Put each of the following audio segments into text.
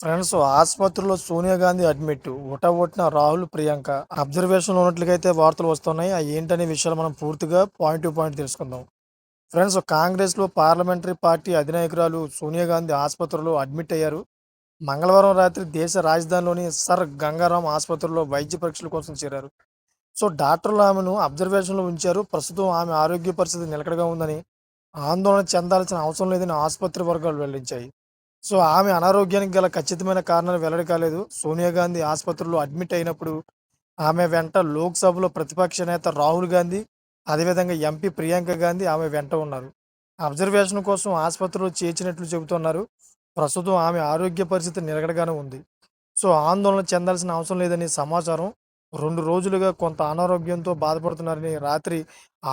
Friends ఆసుపత్రిలో Sonia Gandhi admit హుటాహుటిన రాహుల్ ప్రియాంక అబ్జర్వేషన్లో ఉన్నట్లుగైతే వార్తలు వస్తున్నాయి. అవి ఏంటనే విషయాలు మనం పూర్తిగా పాయింట్ టు పాయింట్ తెలుసుకుందాం. ఫ్రెండ్స్, కాంగ్రెస్లో పార్లమెంటరీ పార్టీ అధినాయకురాలు సోనియా గాంధీ ఆసుపత్రిలో అడ్మిట్ అయ్యారు. మంగళవారం రాత్రి దేశ రాజధానిలోని సర్ గంగారాం ఆసుపత్రిలో వైద్య పరీక్షల కోసం చేరారు. సో డాక్టర్లు ఆమెను అబ్జర్వేషన్లో ఉంచారు. ప్రస్తుతం ఆమె ఆరోగ్య పరిస్థితి నిలకడగా ఉందని, ఆందోళన చెందాల్సిన అవసరం లేదని ఆసుపత్రి వర్గాలు వెల్లడించాయి. సో ఆమె అనారోగ్యానికి గల ఖచ్చితమైన కారణాలు వెల్లడి కాలేదు. సోనియా గాంధీ ఆసుపత్రిలో అడ్మిట్ అయినప్పుడు ఆమె వెంట లోక్సభలో ప్రతిపక్ష నేత రాహుల్ గాంధీ, అదేవిధంగా ఎంపీ ప్రియాంక గాంధీ ఆమె వెంట ఉన్నారు. అబ్జర్వేషన్ కోసం ఆసుపత్రిలో చేర్చినట్లు చెబుతున్నారు. ప్రస్తుతం ఆమె ఆరోగ్య పరిస్థితి నిలకడగానే ఉంది. సో ఆందోళన చెందాల్సిన అవసరం లేదని సమాచారం. 2 రోజులుగా కొంత అనారోగ్యంతో బాధపడుతున్నారని, రాత్రి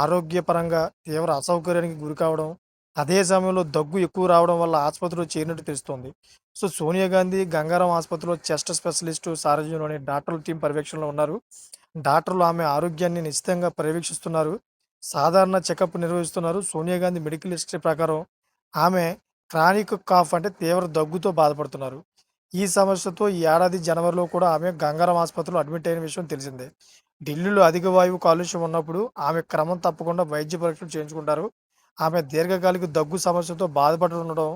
ఆరోగ్యపరంగా తీవ్ర అసౌకర్యానికి గురికావడం, అదే సమయంలో దగ్గు ఎక్కువ రావడం వల్ల ఆసుపత్రిలో చేరినట్టు తెలుస్తోంది. సో సోనియా గాంధీ గంగారాం ఆసుపత్రిలో చెస్ట్ స్పెషలిస్టు సారథ్యంలోని డాక్టర్ల టీం పర్యవేక్షణలో ఉన్నారు. డాక్టర్లు ఆమె ఆరోగ్యాన్ని నిశ్చితంగా పర్యవేక్షిస్తున్నారు. సాధారణ చెకప్ నిర్వహిస్తున్నారు. సోనియా గాంధీ మెడికల్ హిస్టరీ ప్రకారం ఆమె క్రానిక్ కాఫ్ అంటే తీవ్ర దగ్గుతో బాధపడుతున్నారు. ఈ సమస్యతో ఈ ఏడాది జనవరిలో కూడా ఆమె గంగారాం ఆసుపత్రిలో అడ్మిట్ అయిన విషయం తెలిసిందే. ఢిల్లీలో అధిక వాయువు కాలుష్యం ఉన్నప్పుడు ఆమె క్రమం తప్పకుండా వైద్య పరీక్షలు చేయించుకుంటారు. ఆమె దీర్ఘకాలిక దగ్గు సమస్యతో బాధపడుతుండడం,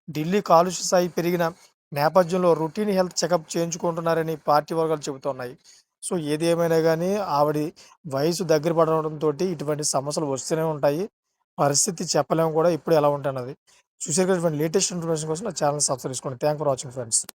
ఢిల్లీ కాలుష్య స్థాయి పెరిగిన నేపథ్యంలో రొటీన్ హెల్త్ చెకప్ చేయించుకుంటున్నారని పార్టీ వర్గాలు చెబుతున్నాయి. సో ఏది ఏమైనా కానీ ఆవిడ వయసు దగ్గర పడడంతో ఇటువంటి సమస్యలు వస్తూనే ఉంటాయి. పరిస్థితి చెప్పలేము కూడా ఇప్పుడు ఎలా ఉంటున్నది. చూసే లేటెస్ట్ ఇన్ఫర్మేషన్ కోసం నా ఛానల్ సబ్స్క్రైబ్ చేసుకోండి. Thank for watching friends.